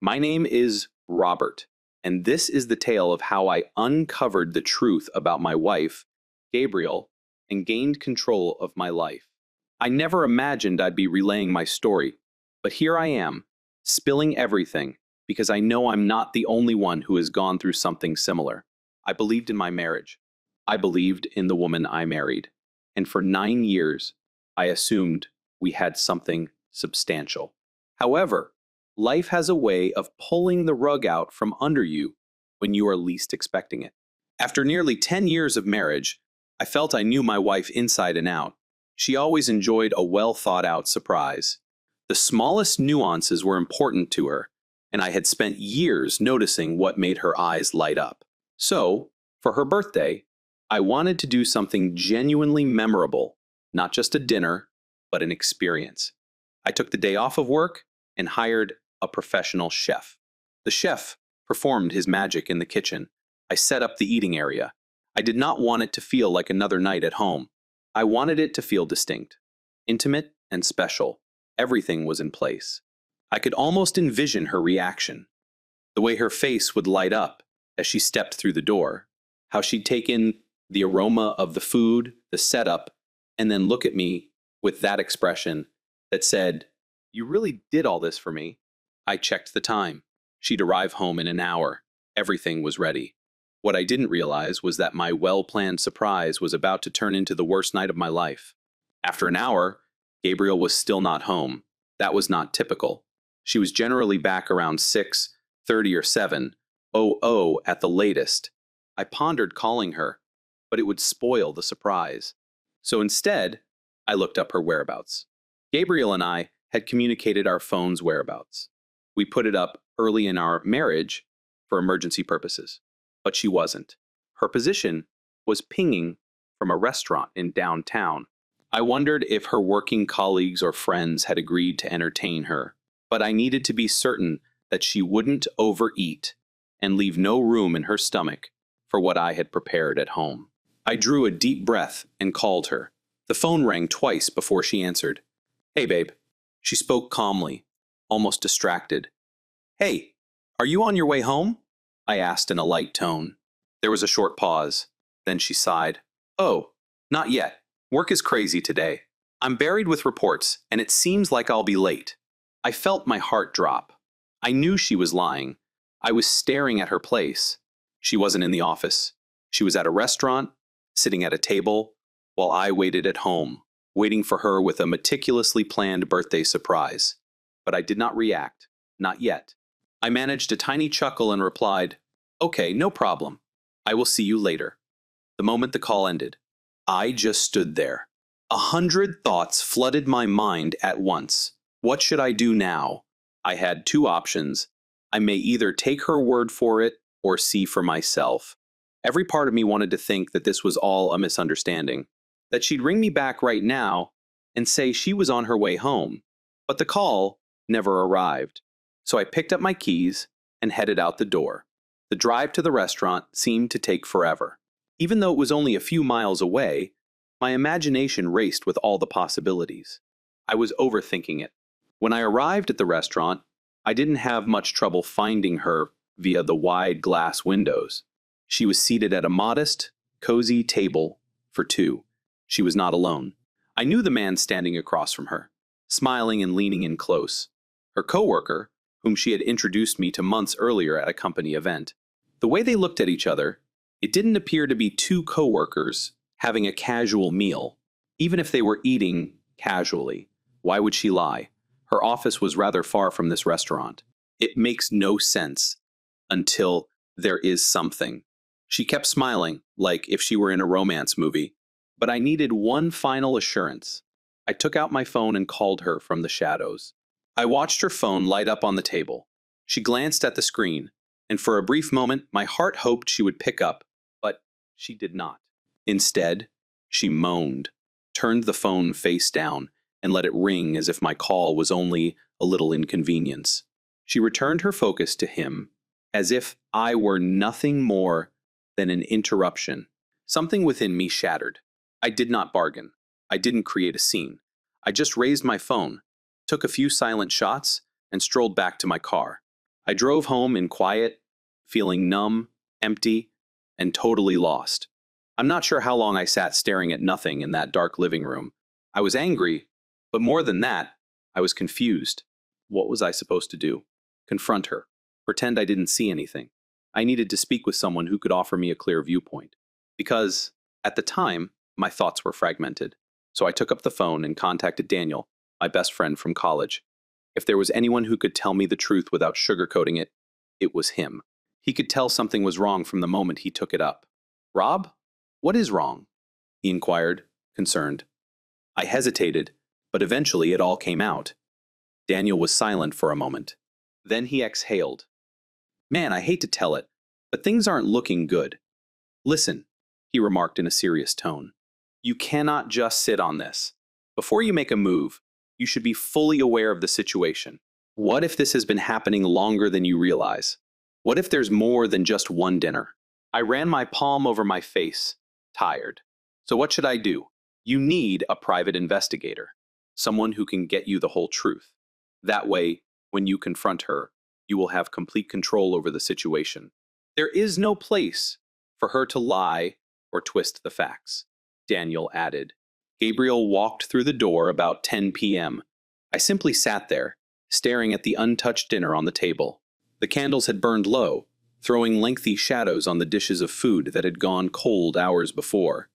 My name is Robert, and this is the tale of how I uncovered the truth about my wife, Gabriel, and gained control of my life. I never imagined I'd be relaying my story, but here I am, spilling everything, because I know I'm not the only one who has gone through something similar. I believed in my marriage. I believed in the woman I married. And for 9 years, I assumed we had something substantial. However, life has a way of pulling the rug out from under you when you are least expecting it. After nearly 10 years of marriage, I felt I knew my wife inside and out. She always enjoyed a well-thought-out surprise. The smallest nuances were important to her, and I had spent years noticing what made her eyes light up. So, for her birthday, I wanted to do something genuinely memorable, not just a dinner, but an experience. I took the day off of work and hired a professional chef. The chef performed his magic in the kitchen. I set up the eating area. I did not want it to feel like another night at home. I wanted it to feel distinct, intimate, and special. Everything was in place. I could almost envision her reaction, the way her face would light up as she stepped through the door, how she'd take in the aroma of the food, the setup, and then look at me with that expression that said, "You really did all this for me." I checked the time. She'd arrive home in an hour. Everything was ready. What I didn't realize was that my well-planned surprise was about to turn into the worst night of my life. After an hour, Gabriel was still not home. That was not typical. She was generally back around 6:30 or 7:00 at the latest. I pondered calling her, but it would spoil the surprise. So instead, I looked up her whereabouts. Gabriel and I had communicated our phone's whereabouts. We put it up early in our marriage for emergency purposes, but she wasn't. Her position was pinging from a restaurant in downtown. I wondered if her working colleagues or friends had agreed to entertain her, but I needed to be certain that she wouldn't overeat and leave no room in her stomach for what I had prepared at home. I drew a deep breath and called her. The phone rang twice before she answered. "Hey, babe." She spoke calmly, almost distracted. "Hey, are you on your way home?" I asked in a light tone. There was a short pause. Then she sighed. "Oh, not yet. Work is crazy today. I'm buried with reports, and it seems like I'll be late." I felt my heart drop. I knew she was lying. I was staring at her place. She wasn't in the office. She was at a restaurant, sitting at a table, while I waited at home, waiting for her with a meticulously planned birthday surprise. But I did not react. Not yet. I managed a tiny chuckle and replied, "Okay, no problem. I will see you later." The moment the call ended, I just stood there. 100 thoughts flooded my mind at once. What should I do now? I had two options. I may either take her word for it or see for myself. Every part of me wanted to think that this was all a misunderstanding, that she'd ring me back right now and say she was on her way home. But the call never arrived. So I picked up my keys and headed out the door. The drive to the restaurant seemed to take forever. Even though it was only a few miles away, my imagination raced with all the possibilities. I was overthinking it. When I arrived at the restaurant, I didn't have much trouble finding her via the wide glass windows. She was seated at a modest, cozy table for two. She was not alone. I knew the man standing across from her, smiling and leaning in close. Her coworker, whom she had introduced me to months earlier at a company event. The way they looked at each other, it didn't appear to be two coworkers having a casual meal. Even if they were eating casually, why would she lie? Her office was rather far from this restaurant. It makes no sense until there is something. She kept smiling, like if she were in a romance movie. But I needed one final assurance. I took out my phone and called her from the shadows. I watched her phone light up on the table. She glanced at the screen, and for a brief moment my heart hoped she would pick up, but she did not. Instead, she moaned, turned the phone face down, and let it ring as if my call was only a little inconvenience. She returned her focus to him, as if I were nothing more than an interruption. Something within me shattered. I did not bargain. I didn't create a scene. I just raised my phone, took a few silent shots, and strolled back to my car. I drove home in quiet, feeling numb, empty, and totally lost. I'm not sure how long I sat staring at nothing in that dark living room. I was angry, but more than that, I was confused. What was I supposed to do? Confront her. Pretend I didn't see anything. I needed to speak with someone who could offer me a clear viewpoint. Because, at the time, my thoughts were fragmented. So I took up the phone and contacted Daniel, my best friend from college. If there was anyone who could tell me the truth without sugarcoating it, it was him. He could tell something was wrong from the moment he took it up. Rob? What is wrong? He inquired, concerned. I hesitated, but eventually it all came out. Daniel was silent for a moment. Then he exhaled. Man, I hate to tell it, but things aren't looking good. Listen, he remarked in a serious tone. You cannot just sit on this. Before you make a move, you should be fully aware of the situation. What if this has been happening longer than you realize? What if there's more than just one dinner? I ran my palm over my face, tired. So what should I do? You need a private investigator, someone who can get you the whole truth. That way, when you confront her, you will have complete control over the situation. There is no place for her to lie or twist the facts, Daniel added. Gabriel walked through the door about 10 p.m. I simply sat there, staring at the untouched dinner on the table. The candles had burned low, throwing lengthy shadows on the dishes of food that had gone cold hours before.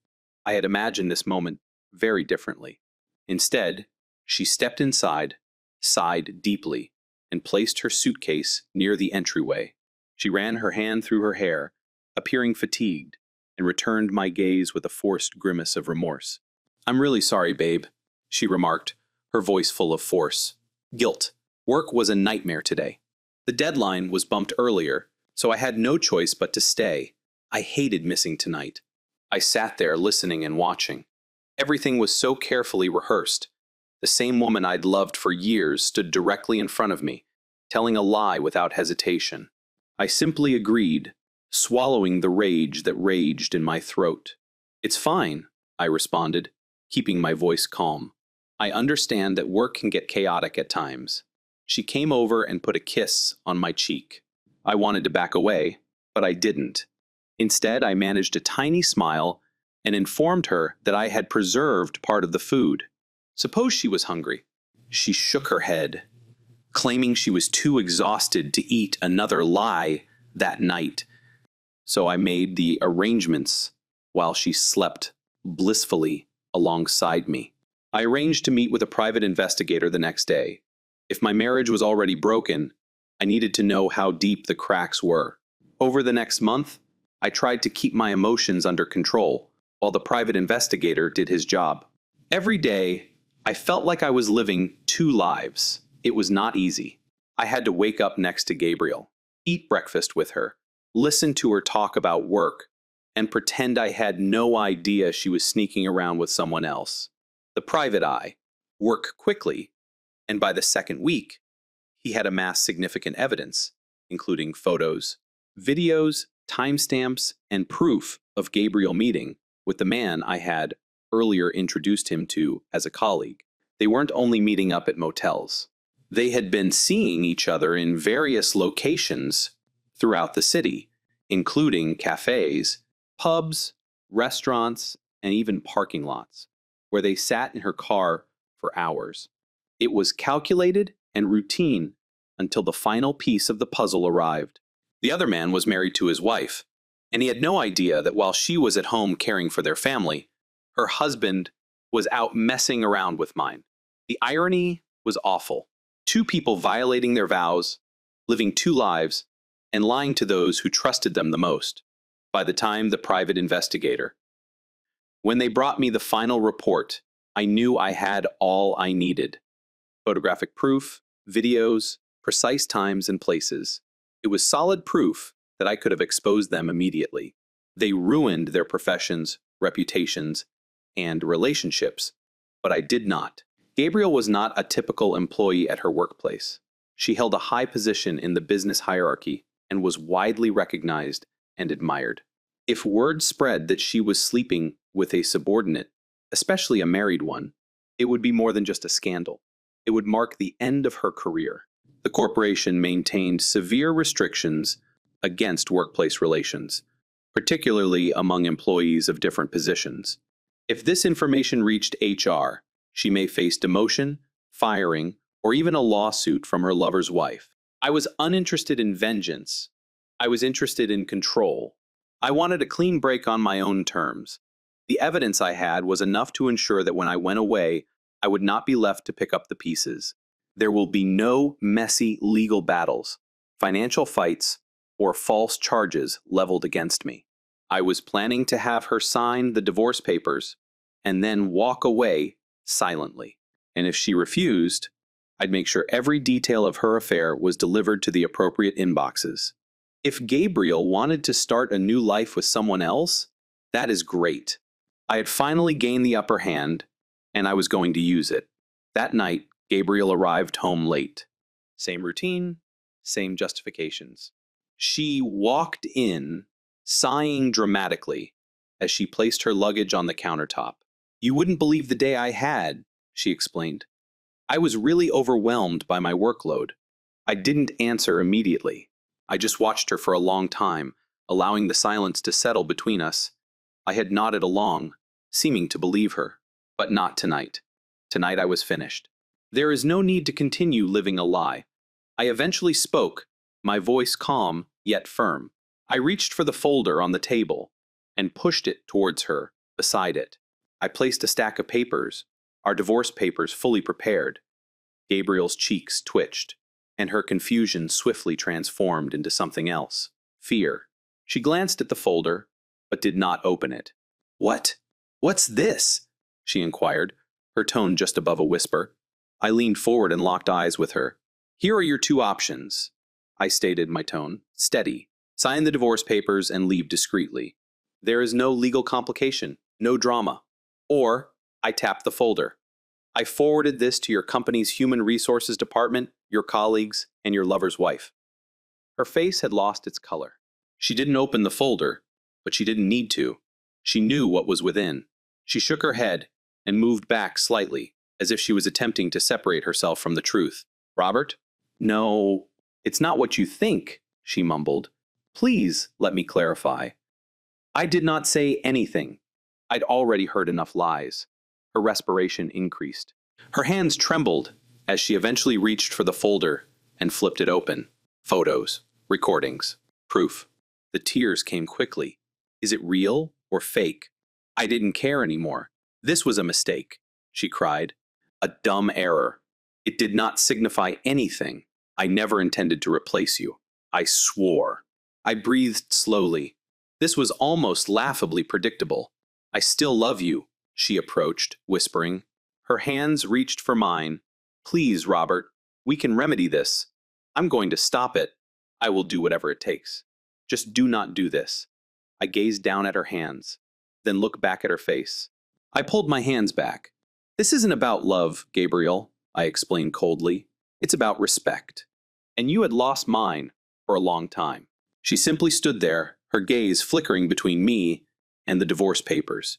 I had imagined this moment very differently. Instead, she stepped inside, sighed deeply, and placed her suitcase near the entryway. She ran her hand through her hair, appearing fatigued, and returned my gaze with a forced grimace of remorse. I'm really sorry, babe, she remarked, her voice full of force. Guilt. Work was a nightmare today. The deadline was bumped earlier, so I had no choice but to stay. I hated missing tonight. I sat there listening and watching. Everything was so carefully rehearsed. The same woman I'd loved for years stood directly in front of me, telling a lie without hesitation. I simply agreed, swallowing the rage that raged in my throat. It's fine, I responded, keeping my voice calm. I understand that work can get chaotic at times. She came over and put a kiss on my cheek. I wanted to back away, but I didn't. Instead, I managed a tiny smile and informed her that I had preserved part of the food. Suppose she was hungry. She shook her head, claiming she was too exhausted to eat another lie that night. So I made the arrangements while she slept blissfully alongside me. I arranged to meet with a private investigator the next day. If my marriage was already broken, I needed to know how deep the cracks were. Over the next month, I tried to keep my emotions under control while the private investigator did his job. Every day, I felt like I was living two lives. It was not easy. I had to wake up next to Gabriel, eat breakfast with her, listen to her talk about work, and pretend I had no idea she was sneaking around with someone else. The private eye, work quickly, and by the second week, he had amassed significant evidence, including photos, videos, timestamps, and proof of Gabriel meeting with the man I had earlier introduced him to as a colleague. They weren't only meeting up at motels. They had been seeing each other in various locations throughout the city, including cafes, pubs, restaurants, and even parking lots, where they sat in her car for hours. It was calculated and routine until the final piece of the puzzle arrived. The other man was married to his wife, and he had no idea that while she was at home caring for their family, her husband was out messing around with mine. The irony was awful. Two people violating their vows, living two lives, and lying to those who trusted them the most. By the time the private investigator. When they brought me the final report, I knew I had all I needed. Photographic proof, videos, precise times and places. It was solid proof that I could have exposed them immediately. They ruined their professions, reputations, and relationships, but I did not. Gabriel was not a typical employee at her workplace. She held a high position in the business hierarchy and was widely recognized and admired. If word spread that she was sleeping with a subordinate, especially a married one, it would be more than just a scandal. It would mark the end of her career. The corporation maintained severe restrictions against workplace relations, particularly among employees of different positions. If this information reached HR, she may face demotion, firing, or even a lawsuit from her lover's wife. I was uninterested in vengeance. I was interested in control. I wanted a clean break on my own terms. The evidence I had was enough to ensure that when I went away, I would not be left to pick up the pieces. There will be no messy legal battles, financial fights, or false charges leveled against me. I was planning to have her sign the divorce papers and then walk away silently. And if she refused, I'd make sure every detail of her affair was delivered to the appropriate inboxes. If Gabriel wanted to start a new life with someone else, that is great. I had finally gained the upper hand, and I was going to use it. That night, Gabriel arrived home late. Same routine, same justifications. She walked in, sighing dramatically, as she placed her luggage on the countertop. "You wouldn't believe the day I had," she explained. "I was really overwhelmed by my workload. I didn't answer immediately. I just watched her for a long time, allowing the silence to settle between us. I had nodded along, seeming to believe her. But not tonight. Tonight I was finished. There is no need to continue living a lie. I eventually spoke, my voice calm yet firm. I reached for the folder on the table and pushed it towards her, beside it. I placed a stack of papers, our divorce papers fully prepared. Gabriel's cheeks twitched, and her confusion swiftly transformed into something else. Fear. She glanced at the folder, but did not open it. "What? What's this?" she inquired, her tone just above a whisper. I leaned forward and locked eyes with her. "Here are your two options," I stated, my tone steady. "Sign the divorce papers and leave discreetly. There is no legal complication, no drama. Or," I tapped the folder, "I forwarded this to your company's human resources department, your colleagues, and your lover's wife." Her face had lost its color. She didn't open the folder, but she didn't need to. She knew what was within. She shook her head and moved back slightly, as if she was attempting to separate herself from the truth. "Robert?" "No, it's not what you think," she mumbled. "Please let me clarify." I did not say anything. I'd already heard enough lies. Her respiration increased. Her hands trembled as she eventually reached for the folder and flipped it open. Photos, recordings, proof. The tears came quickly. Is it real or fake? I didn't care anymore. This was a mistake, she cried. A dumb error. It did not signify anything. I never intended to replace you. I swore. I breathed slowly. This was almost laughably predictable. "I still love you," she approached, whispering. Her hands reached for mine. "Please, Robert, we can remedy this. I'm going to stop it. I will do whatever it takes. Just do not do this." I gazed down at her hands, then looked back at her face. I pulled my hands back. "This isn't about love, Gabriel," I explained coldly. "It's about respect. And you had lost mine for a long time." She simply stood there, her gaze flickering between me and the divorce papers.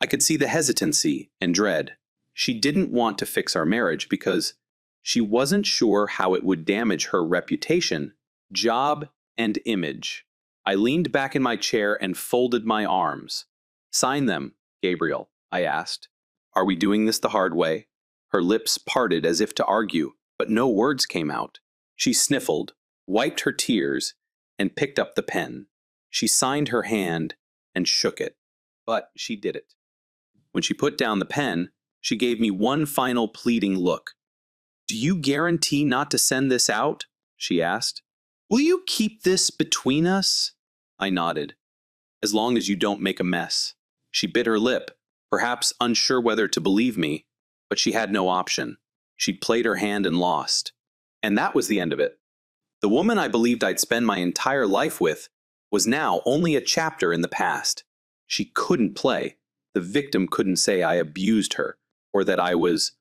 I could see the hesitancy and dread. She didn't want to fix our marriage because she wasn't sure how it would damage her reputation, job, and image. I leaned back in my chair and folded my arms. "Sign them, Gabriel," I asked. "Are we doing this the hard way?" Her lips parted as if to argue, but no words came out. She sniffled, wiped her tears, and picked up the pen. She signed her hand and shook it, but she did it. When she put down the pen, she gave me one final pleading look. "Do you guarantee not to send this out?" she asked. "Will you keep this between us?" I nodded. "As long as you don't make a mess." She bit her lip, perhaps unsure whether to believe me, but she had no option. She'd played her hand and lost. And that was the end of it. The woman I believed I'd spend my entire life with was now only a chapter in the past. She couldn't play. The victim couldn't say I abused her or that I was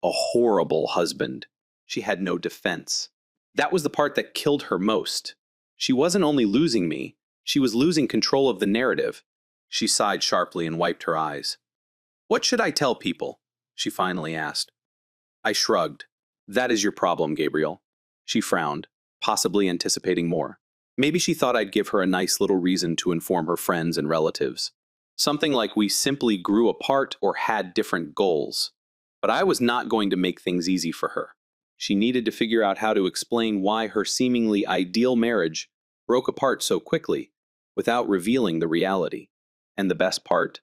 a horrible husband. She had no defense. That was the part that killed her most. She wasn't only losing me, she was losing control of the narrative. She sighed sharply and wiped her eyes. "What should I tell people?" she finally asked. I shrugged. "That is your problem, Gabriel." She frowned, possibly anticipating more. Maybe she thought I'd give her a nice little reason to inform her friends and relatives. Something like we simply grew apart or had different goals. But I was not going to make things easy for her. She needed to figure out how to explain why her seemingly ideal marriage broke apart so quickly without revealing the reality. And the best part,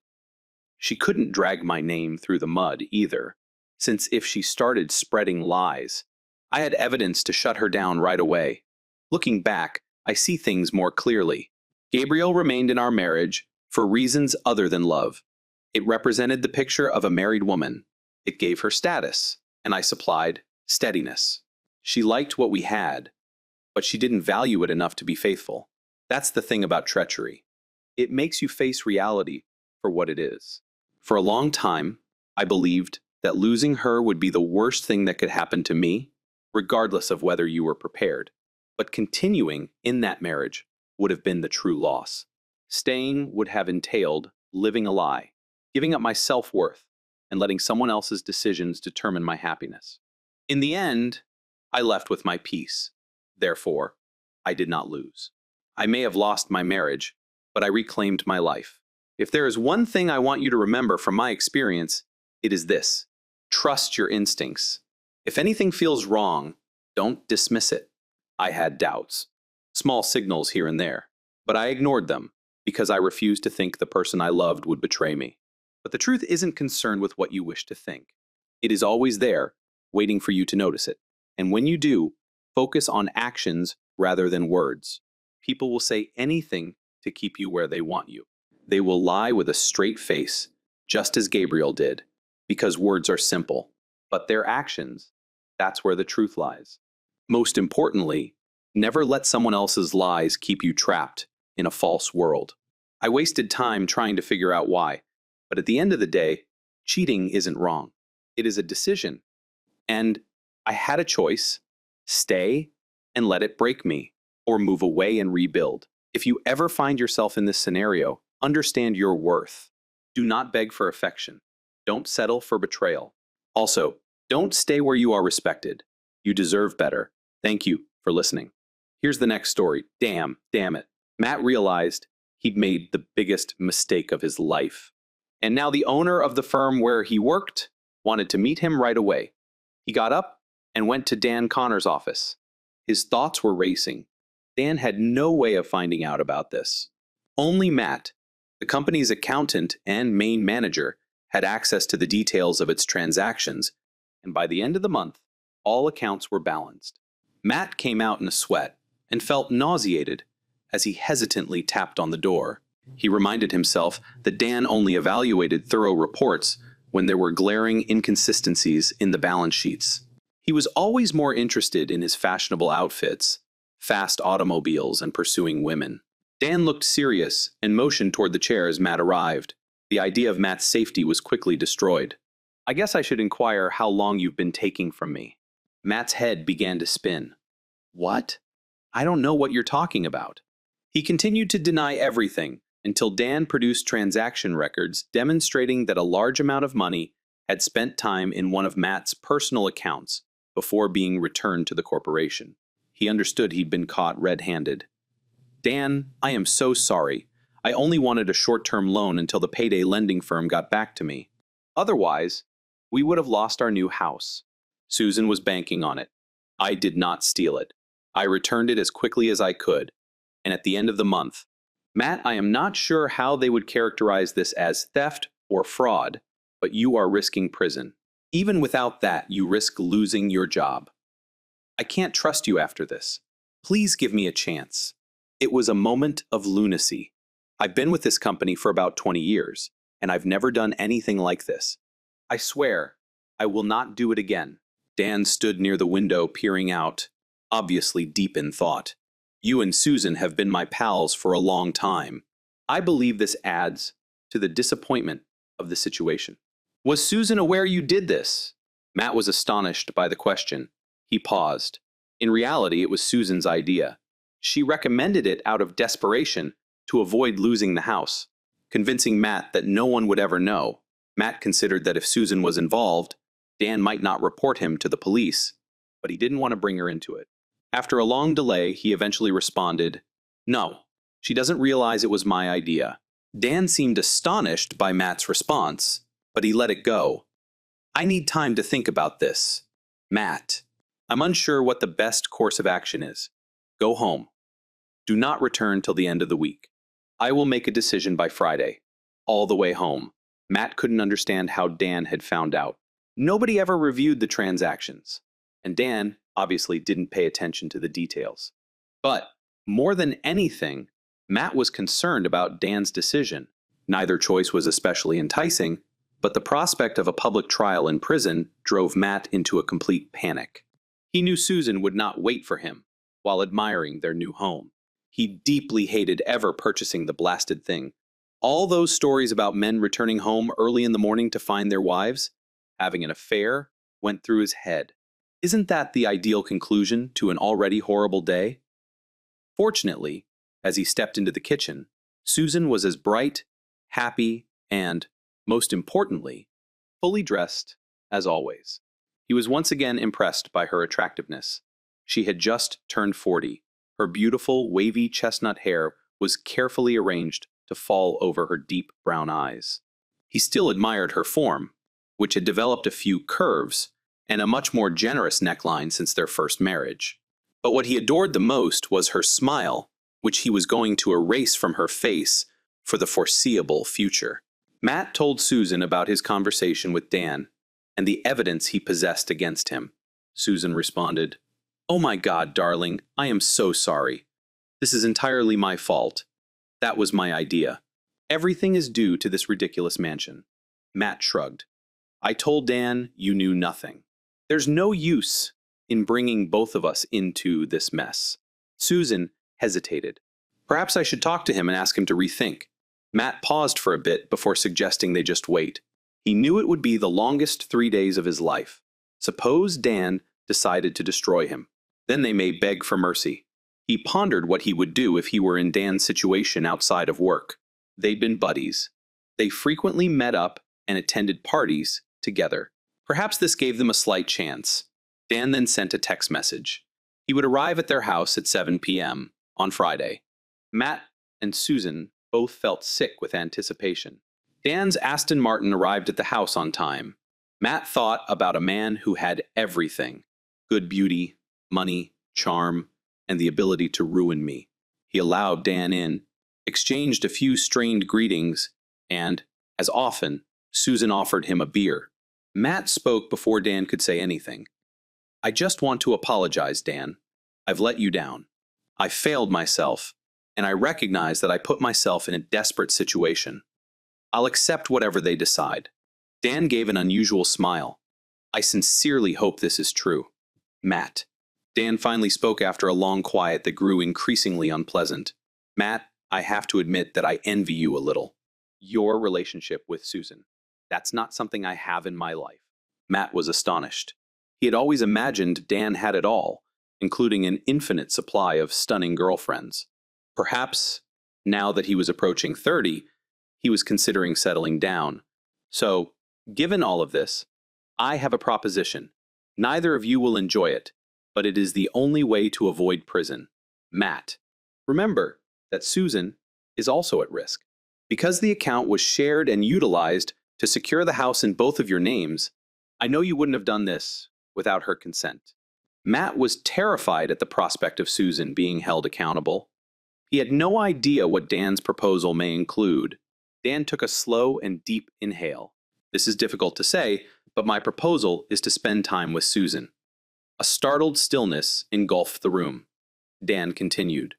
she couldn't drag my name through the mud either, since if she started spreading lies, I had evidence to shut her down right away. Looking back, I see things more clearly. Gabriel remained in our marriage for reasons other than love. It represented the picture of a married woman. It gave her status, and I supplied steadiness. She liked what we had, but she didn't value it enough to be faithful. That's the thing about treachery. It makes you face reality for what it is. For a long time, I believed that losing her would be the worst thing that could happen to me, regardless of whether you were prepared. But continuing in that marriage would have been the true loss. Staying would have entailed living a lie, giving up my self-worth, and letting someone else's decisions determine my happiness. In the end, I left with my peace. Therefore, I did not lose. I may have lost my marriage, but I reclaimed my life. If there is one thing I want you to remember from my experience, it is this: trust your instincts. If anything feels wrong, don't dismiss it. I had doubts, small signals here and there, but I ignored them because I refused to think the person I loved would betray me. But the truth isn't concerned with what you wish to think. It is always there, waiting for you to notice it. And when you do, focus on actions rather than words. People will say anything to keep you where they want you. They will lie with a straight face, just as Gabriel did, because words are simple. But their actions, that's where the truth lies. Most importantly, never let someone else's lies keep you trapped in a false world. I wasted time trying to figure out why, but at the end of the day, cheating isn't wrong. It is a decision. And I had a choice: stay and let it break me, or move away and rebuild. If you ever find yourself in this scenario, understand your worth. Do not beg for affection. Don't settle for betrayal. Also, don't stay where you are respected. You deserve better. Thank you for listening. Here's the next story. Damn it. Matt realized he'd made the biggest mistake of his life. And now the owner of the firm where he worked wanted to meet him right away. He got up and went to Dan Connor's office. His thoughts were racing. Dan had no way of finding out about this. Only Matt, the company's accountant and main manager, had access to the details of its transactions, and by the end of the month, all accounts were balanced. Matt came out in a sweat and felt nauseated as he hesitantly tapped on the door. He reminded himself that Dan only evaluated thorough reports when there were glaring inconsistencies in the balance sheets. He was always more interested in his fashionable outfits, fast automobiles, and pursuing women. Dan looked serious and motioned toward the chair as Matt arrived. The idea of Matt's safety was quickly destroyed. I guess I should inquire how long you've been taking from me. Matt's head began to spin. What? I don't know what you're talking about. He continued to deny everything until Dan produced transaction records demonstrating that a large amount of money had spent time in one of Matt's personal accounts before being returned to the corporation. He understood he'd been caught red-handed. Dan, I am so sorry. I only wanted a short-term loan until the payday lending firm got back to me. Otherwise, we would have lost our new house. Susan was banking on it. I did not steal it. I returned it as quickly as I could. And at the end of the month, Matt, I am not sure how they would characterize this as theft or fraud, but you are risking prison. Even without that, you risk losing your job. I can't trust you after this. Please give me a chance. It was a moment of lunacy. I've been with this company for about 20 years, and I've never done anything like this. I swear, I will not do it again. Dan stood near the window peering out, obviously deep in thought. You and Susan have been my pals for a long time. I believe this adds to the disappointment of the situation. Was Susan aware you did this? Matt was astonished by the question. He paused. In reality, it was Susan's idea. She recommended it out of desperation to avoid losing the house, convincing Matt that no one would ever know. Matt considered that if Susan was involved, Dan might not report him to the police, but he didn't want to bring her into it. After a long delay, he eventually responded, "No, she doesn't realize it was my idea." Dan seemed astonished by Matt's response, but he let it go. "I need time to think about this. Matt, I'm unsure what the best course of action is. Go home. Do not return till the end of the week. I will make a decision by Friday." All the way home, Matt couldn't understand how Dan had found out. Nobody ever reviewed the transactions, and Dan obviously didn't pay attention to the details. But more than anything, Matt was concerned about Dan's decision. Neither choice was especially enticing, but the prospect of a public trial in prison drove Matt into a complete panic. He knew Susan would not wait for him while admiring their new home. He deeply hated ever purchasing the blasted thing. All those stories about men returning home early in the morning to find their wives having an affair went through his head. Isn't that the ideal conclusion to an already horrible day? Fortunately, as he stepped into the kitchen, Susan was as bright, happy, and, most importantly, fully dressed as always. He was once again impressed by her attractiveness. She had just turned 40. Her beautiful, wavy chestnut hair was carefully arranged to fall over her deep brown eyes. He still admired her form, which had developed a few curves and a much more generous neckline since their first marriage. But what he adored the most was her smile, which he was going to erase from her face for the foreseeable future. Matt told Susan about his conversation with Dan and the evidence he possessed against him. Susan responded, "Oh my God, darling, I am so sorry. This is entirely my fault. That was my idea. Everything is due to this ridiculous mansion." Matt shrugged. "I told Dan you knew nothing. There's no use in bringing both of us into this mess." Susan hesitated. "Perhaps I should talk to him and ask him to rethink." Matt paused for a bit before suggesting they just wait. He knew it would be the longest 3 days of his life. Suppose Dan decided to destroy him. Then they may beg for mercy. He pondered what he would do if he were in Dan's situation outside of work. They'd been buddies. They frequently met up and attended parties together. Perhaps this gave them a slight chance. Dan then sent a text message. He would arrive at their house at 7 p.m. on Friday. Matt and Susan both felt sick with anticipation. Dan's Aston Martin arrived at the house on time. Matt thought about a man who had everything: good beauty, money, charm, and the ability to ruin me. He allowed Dan in, exchanged a few strained greetings, and, as often, Susan offered him a beer. Matt spoke before Dan could say anything. "I just want to apologize, Dan. I've let you down. I failed myself, and I recognize that I put myself in a desperate situation. I'll accept whatever they decide." Dan gave an unusual smile. "I sincerely hope this is true. Matt." Dan finally spoke after a long quiet that grew increasingly unpleasant. "Matt, I have to admit that I envy you a little. Your relationship with Susan. That's not something I have in my life." Matt was astonished. He had always imagined Dan had it all, including an infinite supply of stunning girlfriends. Perhaps, now that he was approaching 30, he was considering settling down. "So, given all of this, I have a proposition. Neither of you will enjoy it, but it is the only way to avoid prison. Matt, remember that Susan is also at risk. Because the account was shared and utilized to secure the house in both of your names, I know you wouldn't have done this without her consent." Matt was terrified at the prospect of Susan being held accountable. He had no idea what Dan's proposal may include. Dan took a slow and deep inhale. "This is difficult to say, but my proposal is to spend time with Susan." A startled stillness engulfed the room. Dan continued,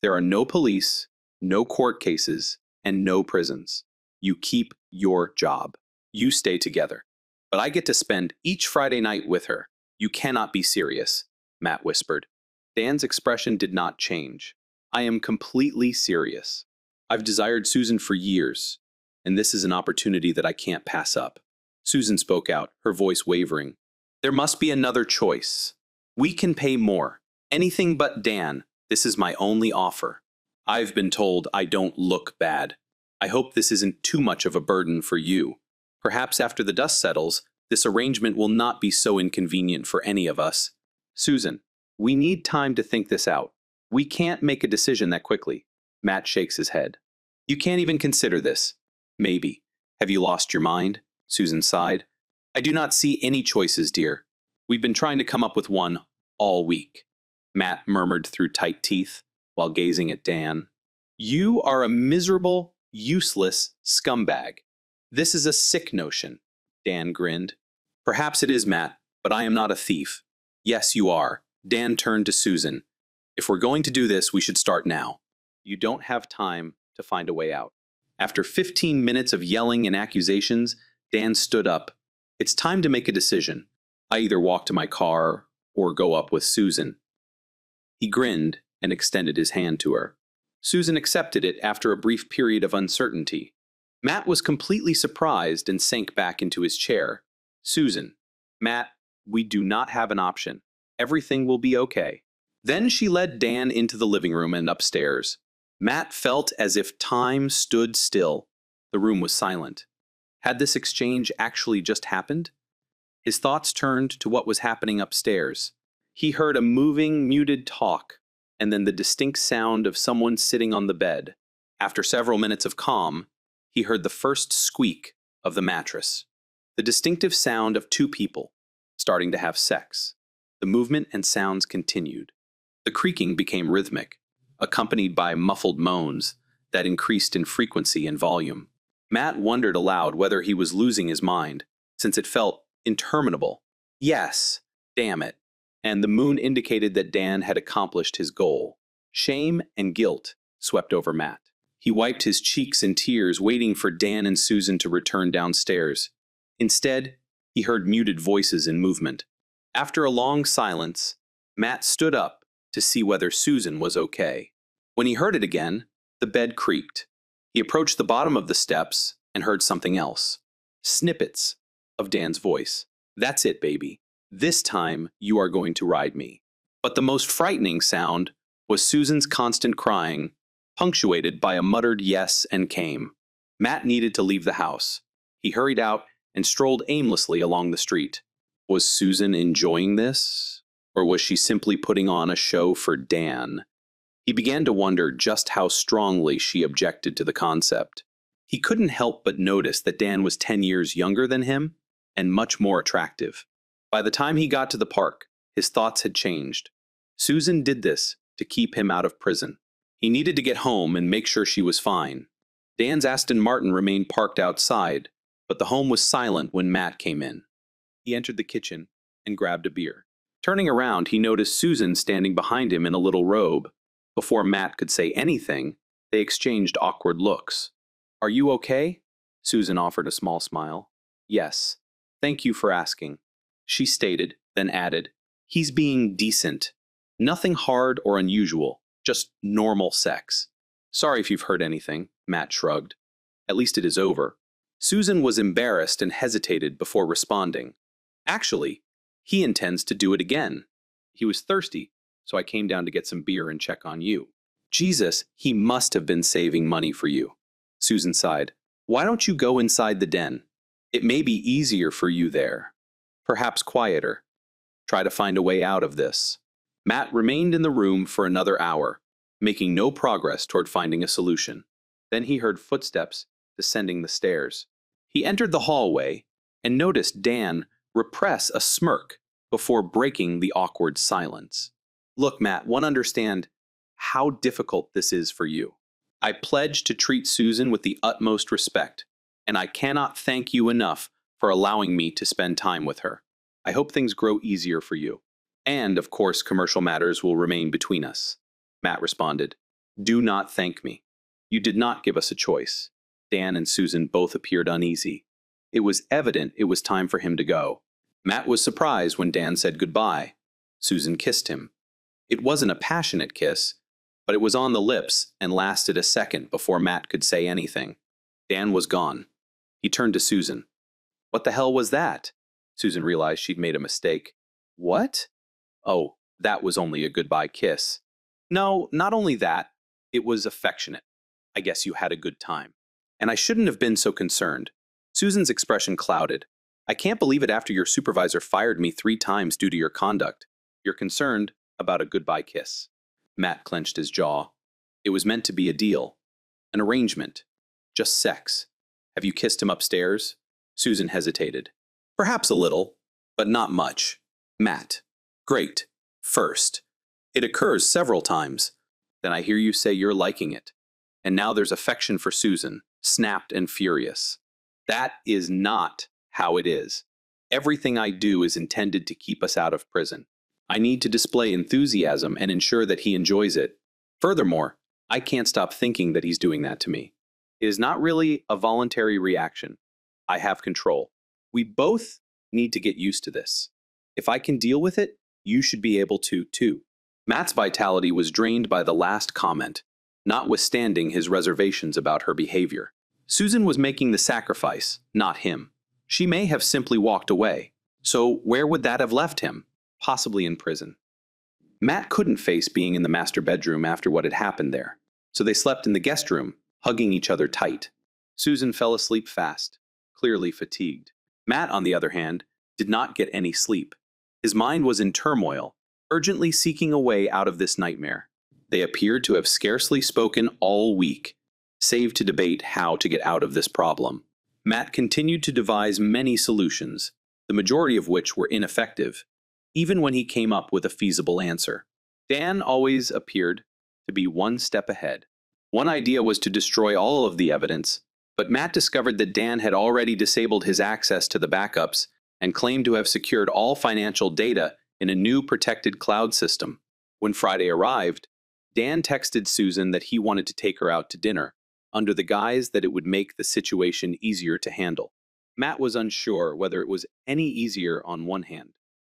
"There are no police, no court cases, and no prisons. You keep your job. You stay together. But I get to spend each Friday night with her. You cannot be serious," Matt whispered. Dan's expression did not change. "I am completely serious. I've desired Susan for years, and this is an opportunity that I can't pass up." Susan spoke out, her voice wavering. "There must be another choice. We can pay more. Anything but Dan. This is my only offer. I've been told I don't look bad. I hope this isn't too much of a burden for you. Perhaps after the dust settles, this arrangement will not be so inconvenient for any of us." "Susan, We need time to think this out. We can't make a decision that quickly. Matt shakes his head. You can't even consider this. Maybe. Have you lost your mind? Susan sighed. I do not see any choices, dear. We've been trying to come up with one all week. Matt murmured through tight teeth while gazing at Dan. You are a miserable, useless scumbag. This is a sick notion, Dan grinned. Perhaps it is, Matt, but I am not a thief. Yes, you are. Dan turned to Susan. If we're going to do this, we should start now. You don't have time to find a way out. After 15 minutes of yelling and accusations, Dan stood up. It's time to make a decision. I either walk to my car or go up with Susan. He grinned and extended his hand to her. Susan accepted it after a brief period of uncertainty. Matt was completely surprised and sank back into his chair. Susan, Matt, we do not have an option. Everything will be okay. Then she led Dan into the living room and upstairs. Matt felt as if time stood still. The room was silent. Had this exchange actually just happened? His thoughts turned to what was happening upstairs. He heard a moving, muted talk, and then the distinct sound of someone sitting on the bed. After several minutes of calm, he heard the first squeak of the mattress. The distinctive sound of two people starting to have sex. The movement and sounds continued. The creaking became rhythmic, accompanied by muffled moans that increased in frequency and volume. Matt wondered aloud whether he was losing his mind, since it felt interminable. Yes, damn it. And the moon indicated that Dan had accomplished his goal. Shame and guilt swept over Matt. He wiped his cheeks in tears, waiting for Dan and Susan to return downstairs. Instead, he heard muted voices in movement. After a long silence, Matt stood up to see whether Susan was okay. When he heard it again, the bed creaked. He approached the bottom of the steps and heard something else. Snippets of Dan's voice. That's it, baby. This time, you are going to ride me. But the most frightening sound was Susan's constant crying, punctuated by a muttered yes and came. Matt needed to leave the house. He hurried out and strolled aimlessly along the street. Was Susan enjoying this? Or was she simply putting on a show for Dan? He began to wonder just how strongly she objected to the concept. He couldn't help but notice that Dan was 10 years younger than him and much more attractive. By the time he got to the park, his thoughts had changed. Susan did this to keep him out of prison. He needed to get home and make sure she was fine. Dan's Aston Martin remained parked outside, but the home was silent when Matt came in. He entered the kitchen and grabbed a beer. Turning around, he noticed Susan standing behind him in a little robe. Before Matt could say anything, they exchanged awkward looks. Are you okay? Susan offered a small smile. Yes. Thank you for asking. She stated, then added, he's being decent. Nothing hard or unusual, just normal sex. Sorry if you've heard anything, Matt shrugged. At least it is over. Susan was embarrassed and hesitated before responding. Actually, he intends to do it again. He was thirsty, so I came down to get some beer and check on you. Jesus, he must have been saving money for you. Susan sighed. Why don't you go inside the den? It may be easier for you there. Perhaps quieter. Try to find a way out of this. Matt remained in the room for another hour, making no progress toward finding a solution. Then he heard footsteps descending the stairs. He entered the hallway and noticed Dan repress a smirk before breaking the awkward silence. Look, Matt, one understand how difficult this is for you. I pledge to treat Susan with the utmost respect, and I cannot thank you enough for allowing me to spend time with her. I hope things grow easier for you. And, of course, commercial matters will remain between us. Matt responded. Do not thank me. You did not give us a choice. Dan and Susan both appeared uneasy. It was evident it was time for him to go. Matt was surprised when Dan said goodbye. Susan kissed him. It wasn't a passionate kiss, but it was on the lips and lasted a second before Matt could say anything. Dan was gone. He turned to Susan. What the hell was that? Susan realized she'd made a mistake. What? Oh, that was only a goodbye kiss. No, not only that, it was affectionate. I guess you had a good time. And I shouldn't have been so concerned. Susan's expression clouded. I can't believe it after your supervisor fired me 3 times due to your conduct. You're concerned, about a goodbye kiss. Matt clenched his jaw. It was meant to be a deal, an arrangement, just sex. Have you kissed him upstairs? Susan hesitated. Perhaps a little, but not much. Matt. Great. First. It occurs several times. Then I hear you say you're liking it. And now there's affection for Susan, snapped and furious. That is not how it is. Everything I do is intended to keep us out of prison. I need to display enthusiasm and ensure that he enjoys it. Furthermore, I can't stop thinking that he's doing that to me. It is not really a voluntary reaction. I have control. We both need to get used to this. If I can deal with it, you should be able to, too. Matt's vitality was drained by the last comment, notwithstanding his reservations about her behavior. Susan was making the sacrifice, not him. She may have simply walked away. So where would that have left him? Possibly in prison. Matt couldn't face being in the master bedroom after what had happened there, so they slept in the guest room, hugging each other tight. Susan fell asleep fast, clearly fatigued. Matt, on the other hand, did not get any sleep. His mind was in turmoil, urgently seeking a way out of this nightmare. They appeared to have scarcely spoken all week, save to debate how to get out of this problem. Matt continued to devise many solutions, the majority of which were ineffective, even when he came up with a feasible answer. Dan always appeared to be one step ahead. One idea was to destroy all of the evidence, but Matt discovered that Dan had already disabled his access to the backups and claimed to have secured all financial data in a new protected cloud system. When Friday arrived, Dan texted Susan that he wanted to take her out to dinner, under the guise that it would make the situation easier to handle. Matt was unsure whether it was any easier on one hand.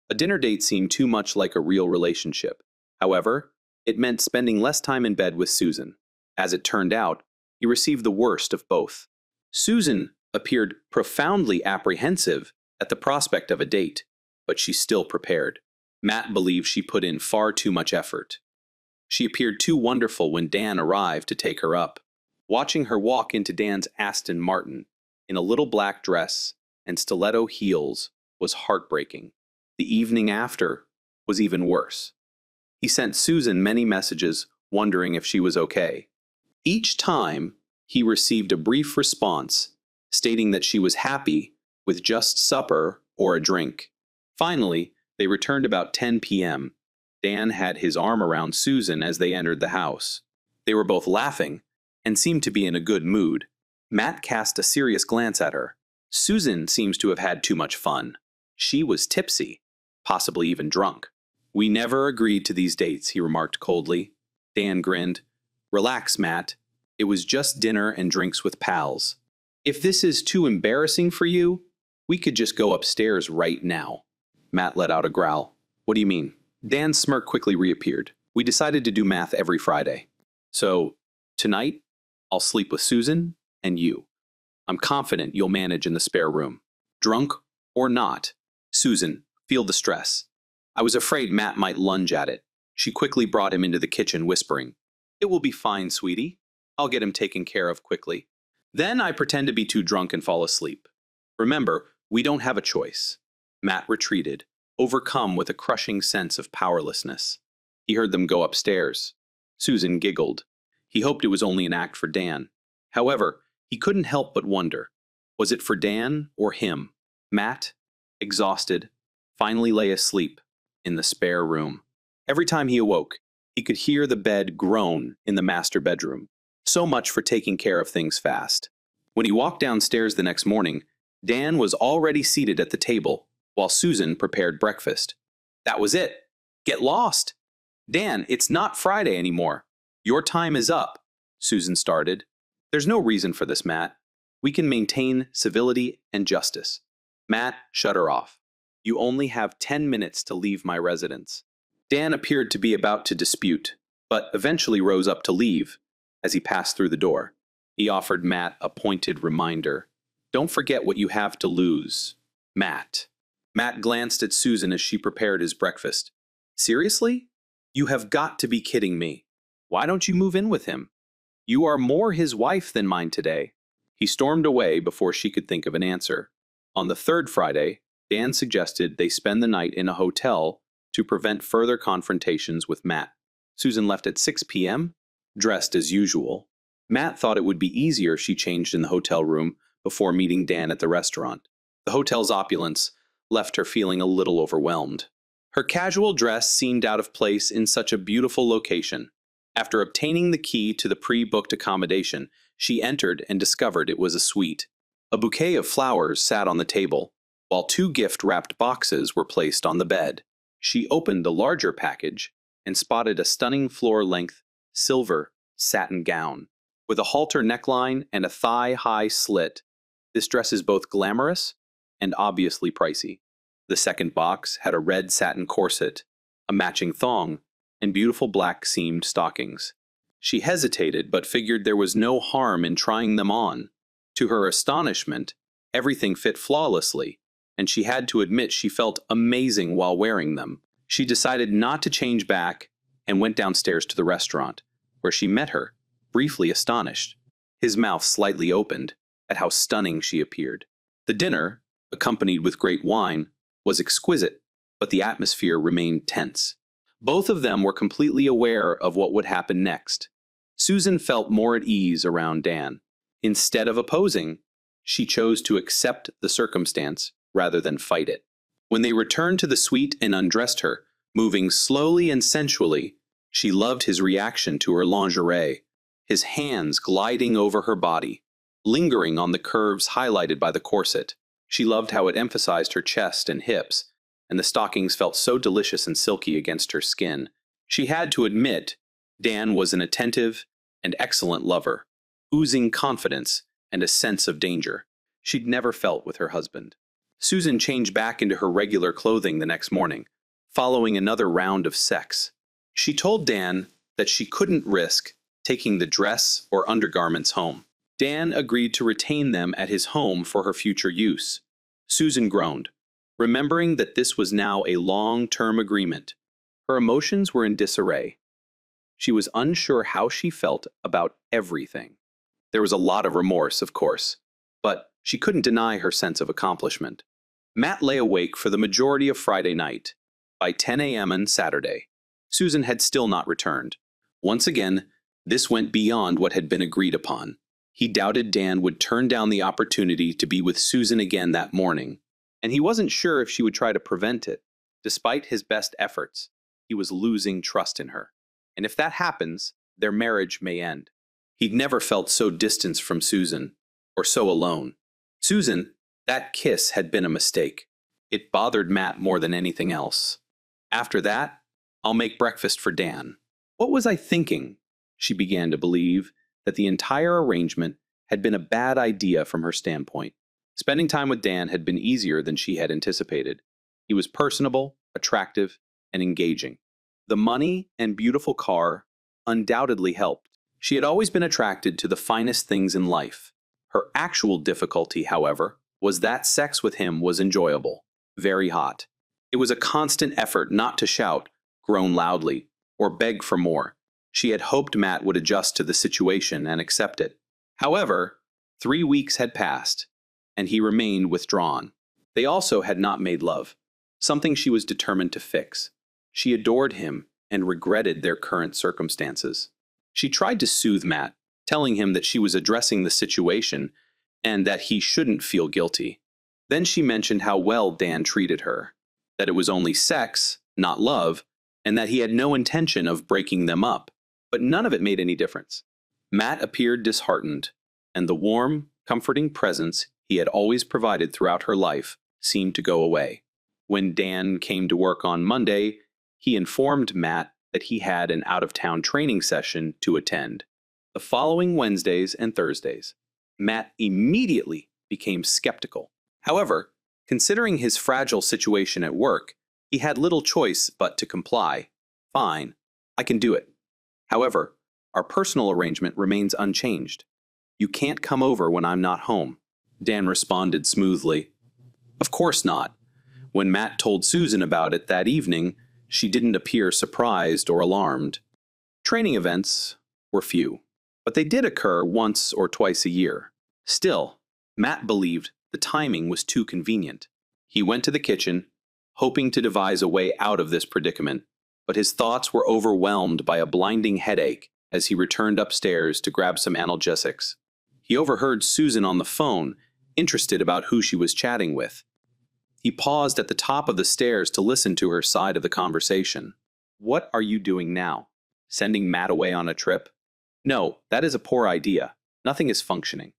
A dinner date seemed too much like a real relationship. However, it meant spending less time in bed with Susan. As it turned out, he received the worst of both. Susan appeared profoundly apprehensive at the prospect of a date, but she still prepared. Matt believed she put in far too much effort. She appeared too wonderful when Dan arrived to take her up. Watching her walk into Dan's Aston Martin in a little black dress and stiletto heels was heartbreaking. The evening after was even worse. He sent Susan many messages wondering if she was okay. Each time, he received a brief response stating that she was happy with just supper or a drink. Finally, they returned about 10 p.m. Dan had his arm around Susan as they entered the house. They were both laughing and seemed to be in a good mood. Matt cast a serious glance at her. Susan seems to have had too much fun. She was tipsy, possibly even drunk. We never agreed to these dates, he remarked coldly. Dan grinned. Relax, Matt. It was just dinner and drinks with pals. If this is too embarrassing for you, we could just go upstairs right now. Matt let out a growl. What do you mean? Dan's smirk quickly reappeared. We decided to do math every Friday. So, tonight, I'll sleep with Susan and you. I'm confident you'll manage in the spare room. Drunk or not. Susan, feel the stress. I was afraid Matt might lunge at it. She quickly brought him into the kitchen, whispering, It will be fine, sweetie. I'll get him taken care of quickly. Then I pretend to be too drunk and fall asleep. Remember, we don't have a choice. Matt retreated, overcome with a crushing sense of powerlessness. He heard them go upstairs. Susan giggled. He hoped it was only an act for Dan. However, he couldn't help but wonder. Was it for Dan or him? Matt, exhausted, finally lay asleep in the spare room. Every time he awoke, he could hear the bed groan in the master bedroom. So much for taking care of things fast. When he walked downstairs the next morning, Dan was already seated at the table, while Susan prepared breakfast. That was it. Get lost. Dan, it's not Friday anymore. Your time is up, Susan started. There's no reason for this, Matt. We can maintain civility and justice. Matt shut her off. You only have 10 minutes to leave my residence. Dan appeared to be about to dispute, but eventually rose up to leave. As he passed through the door, he offered Matt a pointed reminder. Don't forget what you have to lose, Matt. Matt glanced at Susan as she prepared his breakfast. Seriously? You have got to be kidding me. Why don't you move in with him? You are more his wife than mine today. He stormed away before she could think of an answer. On the third Friday, Dan suggested they spend the night in a hotel to prevent further confrontations with Matt. Susan left at 6 p.m., dressed as usual. Matt thought it would be easier if she changed in the hotel room before meeting Dan at the restaurant. The hotel's opulence left her feeling a little overwhelmed. Her casual dress seemed out of place in such a beautiful location. After obtaining the key to the pre-booked accommodation, she entered and discovered it was a suite. A bouquet of flowers sat on the table, while 2 gift-wrapped boxes were placed on the bed. She opened the larger package and spotted a stunning floor-length silver satin gown with a halter neckline and a thigh-high slit. This dress is both glamorous and obviously pricey. The second box had a red satin corset, a matching thong, and beautiful black seamed stockings. She hesitated but figured there was no harm in trying them on. To her astonishment, everything fit flawlessly, and she had to admit she felt amazing while wearing them. She decided not to change back and went downstairs to the restaurant, where she met her, briefly astonished. His mouth slightly opened at how stunning she appeared. The dinner, accompanied with great wine, was exquisite, but the atmosphere remained tense. Both of them were completely aware of what would happen next. Susan felt more at ease around Dan. Instead of opposing, she chose to accept the circumstance rather than fight it. When they returned to the suite and undressed her, moving slowly and sensually, she loved his reaction to her lingerie, his hands gliding over her body, lingering on the curves highlighted by the corset. She loved how it emphasized her chest and hips, and the stockings felt so delicious and silky against her skin. She had to admit, Dan was an attentive and excellent lover, oozing confidence and a sense of danger she'd never felt with her husband. Susan changed back into her regular clothing the next morning, following another round of sex. She told Dan that she couldn't risk taking the dress or undergarments home. Dan agreed to retain them at his home for her future use. Susan groaned, remembering that this was now a long-term agreement. Her emotions were in disarray. She was unsure how she felt about everything. There was a lot of remorse, of course, but she couldn't deny her sense of accomplishment. Matt lay awake for the majority of Friday night. By 10 a.m. on Saturday, Susan had still not returned. Once again, this went beyond what had been agreed upon. He doubted Dan would turn down the opportunity to be with Susan again that morning, and he wasn't sure if she would try to prevent it. Despite his best efforts, he was losing trust in her. And if that happens, their marriage may end. He'd never felt so distanced from Susan, or so alone. Susan, that kiss had been a mistake. It bothered Matt more than anything else. After that, I'll make breakfast for Dan. What was I thinking? She began to believe that the entire arrangement had been a bad idea from her standpoint. Spending time with Dan had been easier than she had anticipated. He was personable, attractive, and engaging. The money and beautiful car undoubtedly helped. She had always been attracted to the finest things in life. Her actual difficulty, however, was that sex with him was enjoyable, very hot. It was a constant effort not to shout, groan loudly, or beg for more. She had hoped Matt would adjust to the situation and accept it. However, 3 weeks had passed, and he remained withdrawn. They also had not made love, something she was determined to fix. She adored him and regretted their current circumstances. She tried to soothe Matt, telling him that she was addressing the situation and that he shouldn't feel guilty. Then she mentioned how well Dan treated her, that it was only sex, not love, and that he had no intention of breaking them up. But none of it made any difference. Matt appeared disheartened, and the warm, comforting presence he had always provided throughout her life seemed to go away. When Dan came to work on Monday, he informed Matt that he had an out-of-town training session to attend. The following Wednesdays and Thursdays, Matt immediately became skeptical. However, considering his fragile situation at work, he had little choice but to comply. Fine, I can do it. However, our personal arrangement remains unchanged. You can't come over when I'm not home. Dan responded smoothly. Of course not. When Matt told Susan about it that evening, she didn't appear surprised or alarmed. Training events were few, but they did occur once or twice a year. Still, Matt believed the timing was too convenient. He went to the kitchen, hoping to devise a way out of this predicament, but his thoughts were overwhelmed by a blinding headache as he returned upstairs to grab some analgesics. He overheard Susan on the phone, interested about who she was chatting with. He paused at the top of the stairs to listen to her side of the conversation. "What are you doing now? Sending Matt away on a trip? No, that is a poor idea. Nothing is functioning,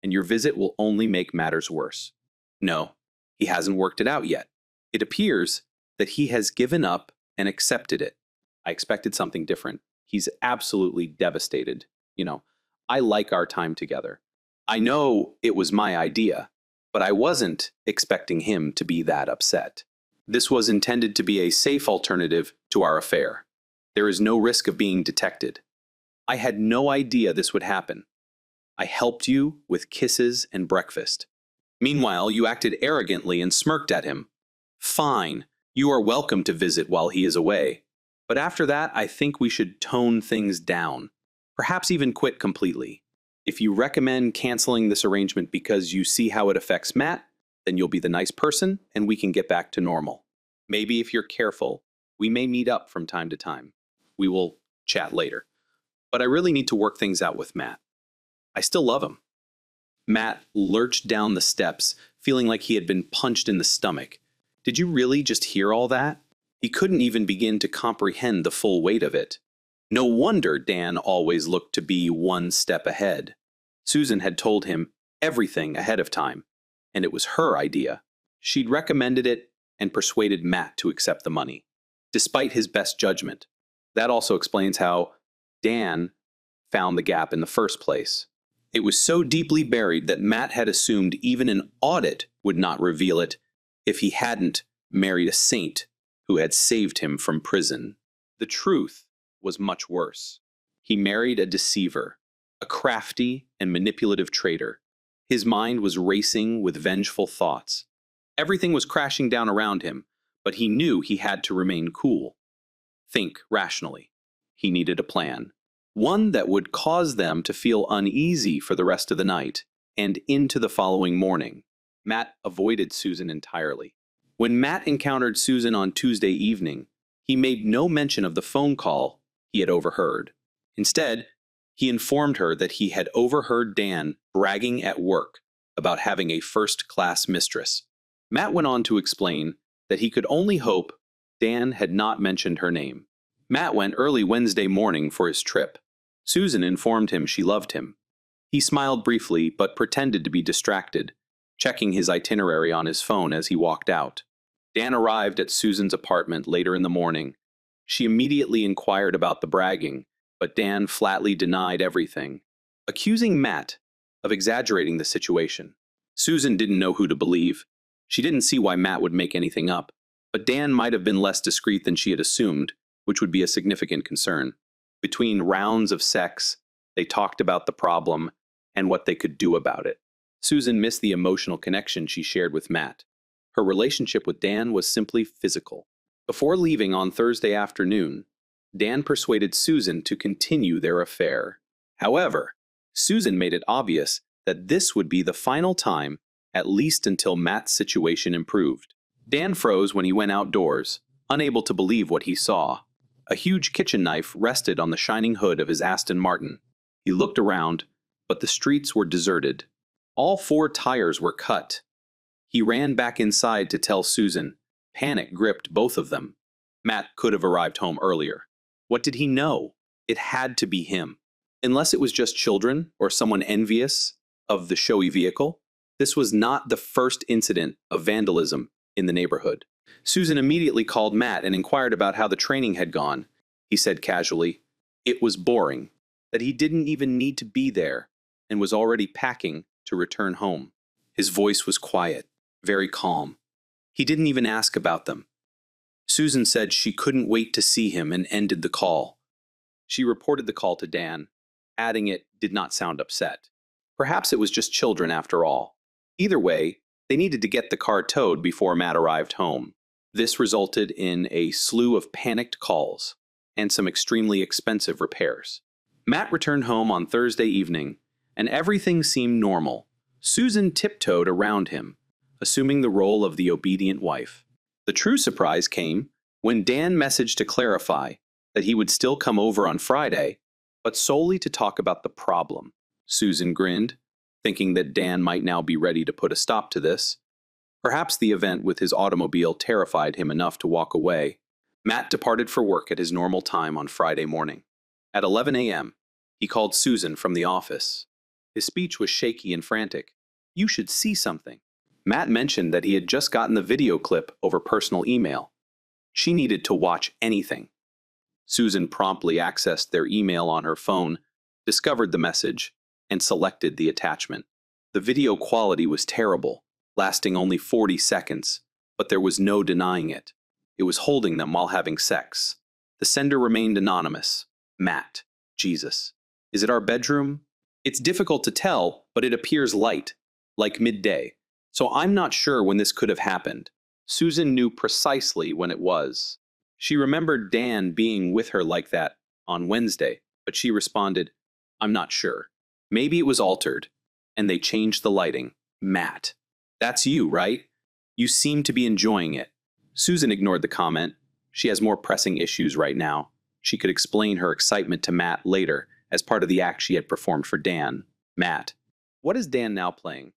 and your visit will only make matters worse. No, he hasn't worked it out yet. It appears that he has given up and accepted it. I expected something different. He's absolutely devastated. I like our time together. I know it was my idea, but I wasn't expecting him to be that upset. This was intended to be a safe alternative to our affair. There is no risk of being detected. I had no idea this would happen. I helped you with kisses and breakfast. Meanwhile, you acted arrogantly and smirked at him. Fine, you are welcome to visit while he is away. But after that, I think we should tone things down. Perhaps even quit completely. If you recommend canceling this arrangement because you see how it affects Matt, then you'll be the nice person and we can get back to normal. Maybe if you're careful, we may meet up from time to time. We will chat later. But I really need to work things out with Matt. I still love him." Matt lurched down the steps, feeling like he had been punched in the stomach. Did you really just hear all that? He couldn't even begin to comprehend the full weight of it. No wonder Dan always looked to be one step ahead. Susan had told him everything ahead of time, and it was her idea. She'd recommended it and persuaded Matt to accept the money, despite his best judgment. That also explains how Dan found the gap in the first place. It was so deeply buried that Matt had assumed even an audit would not reveal it if he hadn't married a saint who had saved him from prison. The truth was much worse. He married a deceiver, a crafty and manipulative traitor. His mind was racing with vengeful thoughts. Everything was crashing down around him, but he knew he had to remain cool. Think rationally. He needed a plan. One that would cause them to feel uneasy for the rest of the night and into the following morning. Matt avoided Susan entirely. When Matt encountered Susan on Tuesday evening, he made no mention of the phone call he had overheard. Instead, he informed her that he had overheard Dan bragging at work about having a first-class mistress. Matt went on to explain that he could only hope Dan had not mentioned her name. Matt went early Wednesday morning for his trip. Susan informed him she loved him. He smiled briefly but pretended to be distracted, checking his itinerary on his phone as he walked out. Dan arrived at Susan's apartment later in the morning. She immediately inquired about the bragging, but Dan flatly denied everything, accusing Matt of exaggerating the situation. Susan didn't know who to believe. She didn't see why Matt would make anything up, but Dan might have been less discreet than she had assumed, which would be a significant concern. Between rounds of sex, they talked about the problem and what they could do about it. Susan missed the emotional connection she shared with Matt. Her relationship with Dan was simply physical. Before leaving on Thursday afternoon, Dan persuaded Susan to continue their affair. However, Susan made it obvious that this would be the final time, at least until Matt's situation improved. Dan froze when he went outdoors, unable to believe what he saw. A huge kitchen knife rested on the shining hood of his Aston Martin. He looked around, but the streets were deserted. All 4 tires were cut. He ran back inside to tell Susan. Panic gripped both of them. Matt could have arrived home earlier. What did he know? It had to be him. Unless it was just children or someone envious of the showy vehicle, this was not the first incident of vandalism in the neighborhood. Susan immediately called Matt and inquired about how the training had gone. He said casually, it was boring, that he didn't even need to be there and was already packing to return home. His voice was quiet, very calm. He didn't even ask about them. Susan said she couldn't wait to see him and ended the call. She reported the call to Dan, adding it did not sound upset. Perhaps it was just children after all. Either way, they needed to get the car towed before Matt arrived home. This resulted in a slew of panicked calls and some extremely expensive repairs. Matt returned home on Thursday evening, and everything seemed normal. Susan tiptoed around him, assuming the role of the obedient wife. The true surprise came when Dan messaged to clarify that he would still come over on Friday, but solely to talk about the problem. Susan grinned, thinking that Dan might now be ready to put a stop to this. Perhaps the event with his automobile terrified him enough to walk away. Matt departed for work at his normal time on Friday morning. At 11 a.m., he called Susan from the office. His speech was shaky and frantic. "You should see something." Matt mentioned that he had just gotten the video clip over personal email. She needed to watch anything. Susan promptly accessed their email on her phone, discovered the message, and selected the attachment. The video quality was terrible, lasting only 40 seconds, but there was no denying it. It was holding them while having sex. The sender remained anonymous. Matt. Jesus. Is it our bedroom? It's difficult to tell, but it appears light, like midday. So I'm not sure when this could have happened. Susan knew precisely when it was. She remembered Dan being with her like that on Wednesday, but she responded, "I'm not sure. Maybe it was altered, and they changed the lighting." Matt. That's you, right? You seem to be enjoying it. Susan ignored the comment. She has more pressing issues right now. She could explain her excitement to Matt later as part of the act she had performed for Dan. Matt. What is Dan now playing?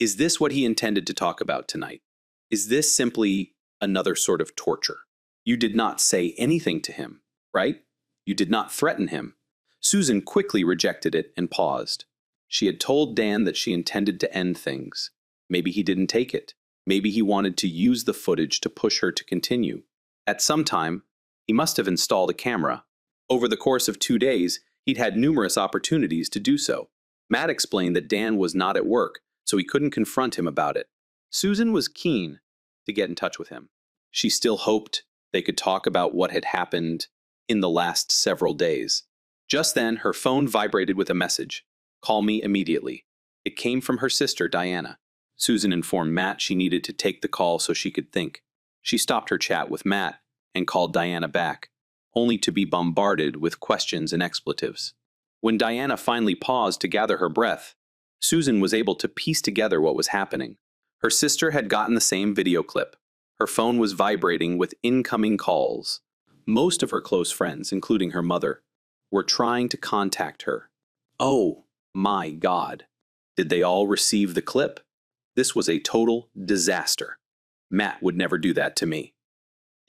Is this what he intended to talk about tonight? Is this simply another sort of torture? You did not say anything to him, right? You did not threaten him. Susan quickly rejected it and paused. She had told Dan that she intended to end things. Maybe he didn't take it. Maybe he wanted to use the footage to push her to continue. At some time, he must have installed a camera. Over the course of 2 days, he'd had numerous opportunities to do so. Matt explained that Dan was not at work, so he couldn't confront him about it. Susan was keen to get in touch with him. She still hoped they could talk about what had happened in the last several days. Just then, her phone vibrated with a message. "Call me immediately." It came from her sister, Diana. Susan informed Matt she needed to take the call so she could think. She stopped her chat with Matt and called Diana back, only to be bombarded with questions and expletives. When Diana finally paused to gather her breath, Susan was able to piece together what was happening. Her sister had gotten the same video clip. Her phone was vibrating with incoming calls. Most of her close friends, including her mother, were trying to contact her. Oh, my God. Did they all receive the clip? This was a total disaster. Matt would never do that to me.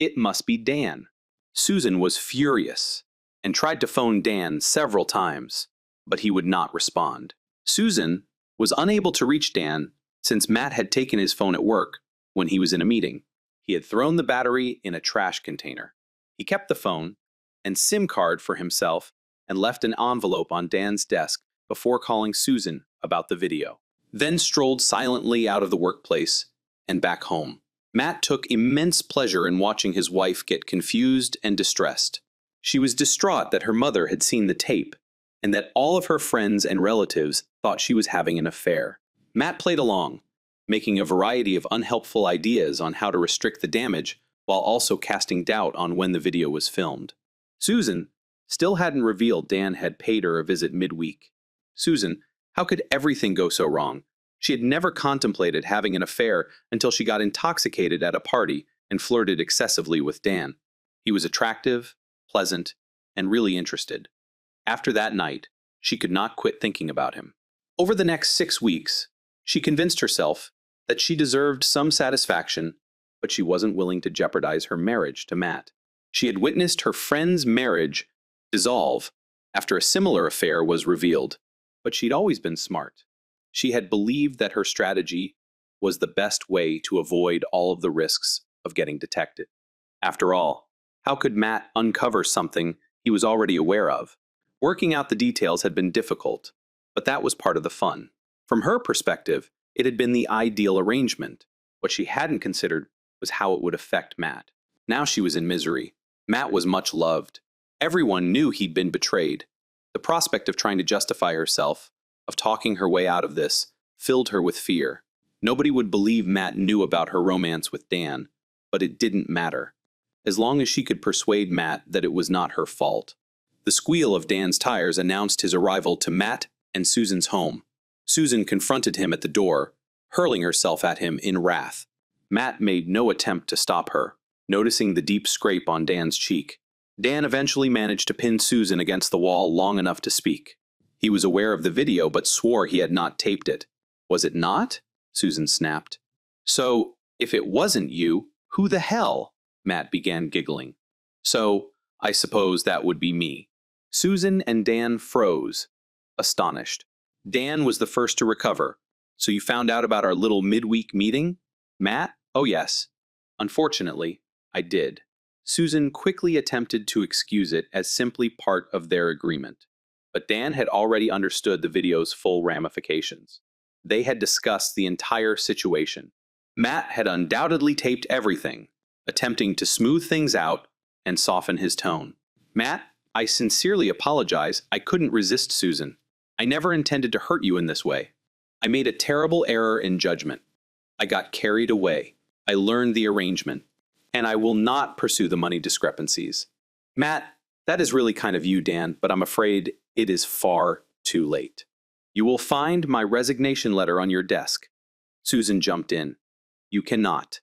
It must be Dan. Susan was furious and tried to phone Dan several times, but he would not respond. Susan was unable to reach Dan since Matt had taken his phone at work when he was in a meeting. He had thrown the battery in a trash container. He kept the phone and SIM card for himself and left an envelope on Dan's desk before calling Susan about the video. Then strolled silently out of the workplace and back home. Matt took immense pleasure in watching his wife get confused and distressed. She was distraught that her mother had seen the tape and that all of her friends and relatives thought she was having an affair. Matt played along, making a variety of unhelpful ideas on how to restrict the damage while also casting doubt on when the video was filmed. Susan still hadn't revealed Dan had paid her a visit midweek. Susan, how could everything go so wrong? She had never contemplated having an affair until she got intoxicated at a party and flirted excessively with Dan. He was attractive, pleasant, and really interested. After that night, she could not quit thinking about him. Over the next 6 weeks, she convinced herself that she deserved some satisfaction, but she wasn't willing to jeopardize her marriage to Matt. She had witnessed her friend's marriage dissolve after a similar affair was revealed, but she'd always been smart. She had believed that her strategy was the best way to avoid all of the risks of getting detected. After all, how could Matt uncover something he was already aware of? Working out the details had been difficult, but that was part of the fun. From her perspective, it had been the ideal arrangement. What she hadn't considered was how it would affect Matt. Now she was in misery. Matt was much loved. Everyone knew he'd been betrayed. The prospect of trying to justify herself, of talking her way out of this, filled her with fear. Nobody would believe Matt knew about her romance with Dan, but it didn't matter, as long as she could persuade Matt that it was not her fault. The squeal of Dan's tires announced his arrival to Matt and Susan's home. Susan confronted him at the door, hurling herself at him in wrath. Matt made no attempt to stop her, noticing the deep scrape on Dan's cheek. Dan eventually managed to pin Susan against the wall long enough to speak. He was aware of the video but swore he had not taped it. Was it not? Susan snapped. So, if it wasn't you, who the hell? Matt began giggling. So, I suppose that would be me. Susan and Dan froze, astonished. Dan was the first to recover. So you found out about our little midweek meeting? Matt? Oh yes. Unfortunately, I did. Susan quickly attempted to excuse it as simply part of their agreement. But Dan had already understood the video's full ramifications. They had discussed the entire situation. Matt had undoubtedly taped everything, attempting to smooth things out and soften his tone. Matt, I sincerely apologize. I couldn't resist Susan. I never intended to hurt you in this way. I made a terrible error in judgment. I got carried away. I learned the arrangement. And I will not pursue the money discrepancies. Matt, that is really kind of you, Dan, but I'm afraid it is far too late. You will find my resignation letter on your desk. Susan jumped in. You cannot.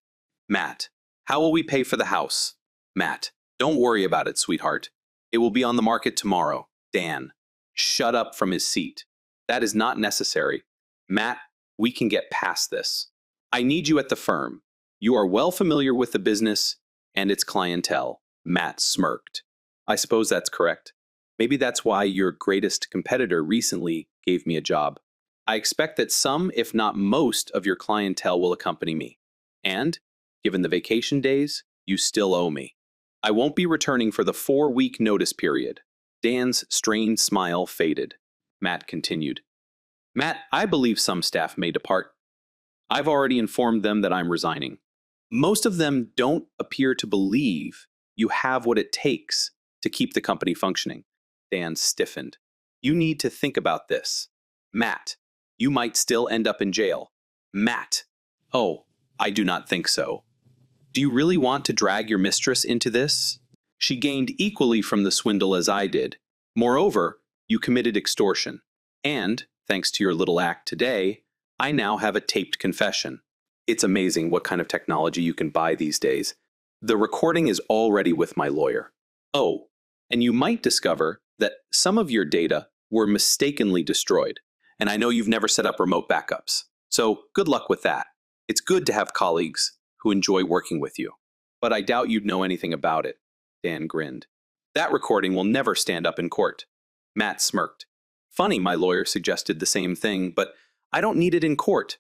Matt, how will we pay for the house? Matt, don't worry about it, sweetheart. It will be on the market tomorrow. Dan, shut up from his seat. That is not necessary. Matt, we can get past this. I need you at the firm. You are well familiar with the business and its clientele. Matt smirked. I suppose that's correct. Maybe that's why your greatest competitor recently gave me a job. I expect that some, if not most, of your clientele will accompany me. And, given the vacation days, you still owe me. I won't be returning for the 4-week notice period. Dan's strained smile faded. Matt continued. Matt, I believe some staff may depart. I've already informed them that I'm resigning. Most of them don't appear to believe you have what it takes to keep the company functioning. Dan stiffened. You need to think about this. Matt, you might still end up in jail. Matt. Oh, I do not think so. Do you really want to drag your mistress into this? She gained equally from the swindle as I did. Moreover, you committed extortion. And, thanks to your little act today, I now have a taped confession. It's amazing what kind of technology you can buy these days. The recording is already with my lawyer. Oh, and you might discover that some of your data were mistakenly destroyed. And I know you've never set up remote backups. So good luck with that. It's good to have colleagues who enjoy working with you. But I doubt you'd know anything about it. Dan grinned. That recording will never stand up in court. Matt smirked. Funny, my lawyer suggested the same thing, but I don't need it in court.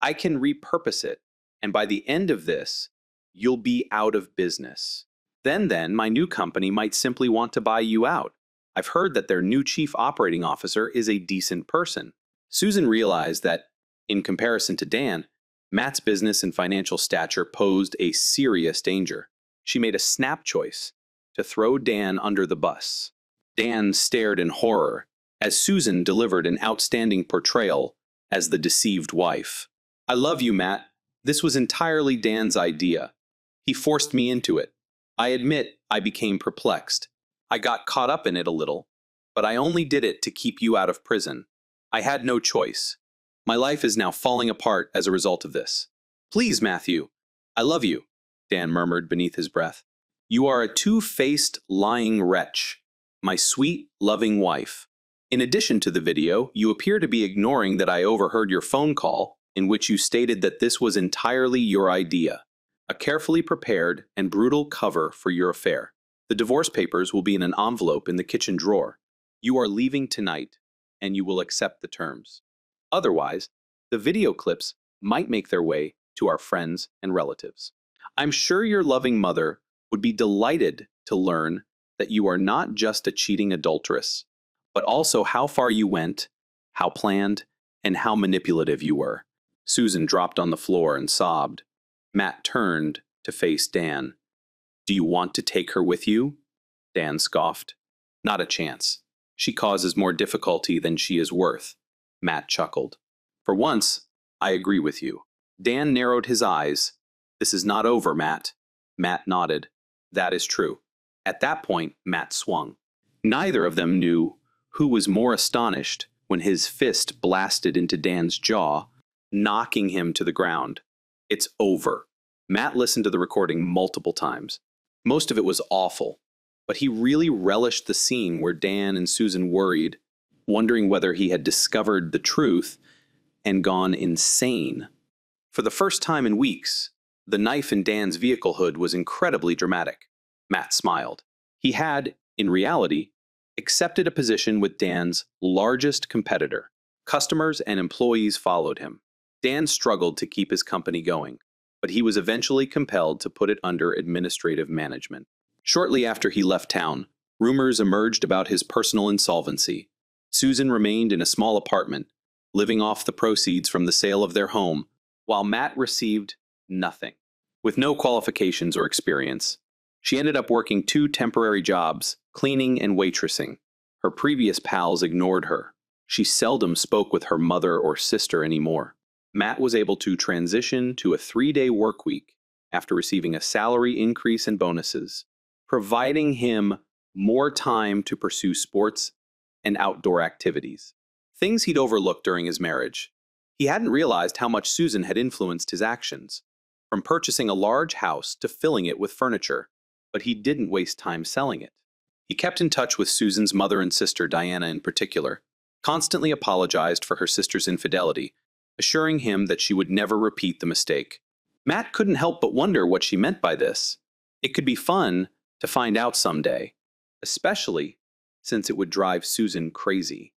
I can repurpose it, and by the end of this, you'll be out of business. Then, my new company might simply want to buy you out. I've heard that their new chief operating officer is a decent person. Susan realized that, in comparison to Dan, Matt's business and financial stature posed a serious danger. She made a snap choice to throw Dan under the bus. Dan stared in horror as Susan delivered an outstanding portrayal as the deceived wife. I love you, Matt. This was entirely Dan's idea. He forced me into it. I admit I became perplexed. I got caught up in it a little, but I only did it to keep you out of prison. I had no choice. My life is now falling apart as a result of this. Please, Matthew. I love you, Dan murmured beneath his breath. You are a two-faced, lying wretch, my sweet, loving wife. In addition to the video, you appear to be ignoring that I overheard your phone call in which you stated that this was entirely your idea, a carefully prepared and brutal cover for your affair. The divorce papers will be in an envelope in the kitchen drawer. You are leaving tonight, and you will accept the terms. Otherwise, the video clips might make their way to our friends and relatives. I'm sure your loving mother would be delighted to learn that you are not just a cheating adulteress, but also how far you went, how planned, and how manipulative you were. Susan dropped on the floor and sobbed. Matt turned to face Dan. Do you want to take her with you? Dan scoffed. Not a chance. She causes more difficulty than she is worth. Matt chuckled. For once, I agree with you. Dan narrowed his eyes. This is not over, Matt. Matt nodded. That is true. At that point, Matt swung. Neither of them knew who was more astonished when his fist blasted into Dan's jaw, knocking him to the ground. It's over. Matt listened to the recording multiple times. Most of it was awful, but he really relished the scene where Dan and Susan worried, wondering whether he had discovered the truth and gone insane. For the first time in weeks, the knife in Dan's vehicle hood was incredibly dramatic. Matt smiled. He had, in reality, accepted a position with Dan's largest competitor. Customers and employees followed him. Dan struggled to keep his company going, but he was eventually compelled to put it under administrative management. Shortly after he left town, rumors emerged about his personal insolvency. Susan remained in a small apartment, living off the proceeds from the sale of their home, while Matt received nothing. With no qualifications or experience, she ended up working 2 temporary jobs, cleaning and waitressing. Her previous pals ignored her. She seldom spoke with her mother or sister anymore. Matt was able to transition to a 3-day work week after receiving a salary increase and bonuses, providing him more time to pursue sports and outdoor activities, things he'd overlooked during his marriage. He hadn't realized how much Susan had influenced his actions, from purchasing a large house to filling it with furniture, but he didn't waste time selling it. He kept in touch with Susan's mother and sister, Diana in particular, constantly apologized for her sister's infidelity, assuring him that she would never repeat the mistake. Matt couldn't help but wonder what she meant by this. It could be fun to find out someday, especially since it would drive Susan crazy.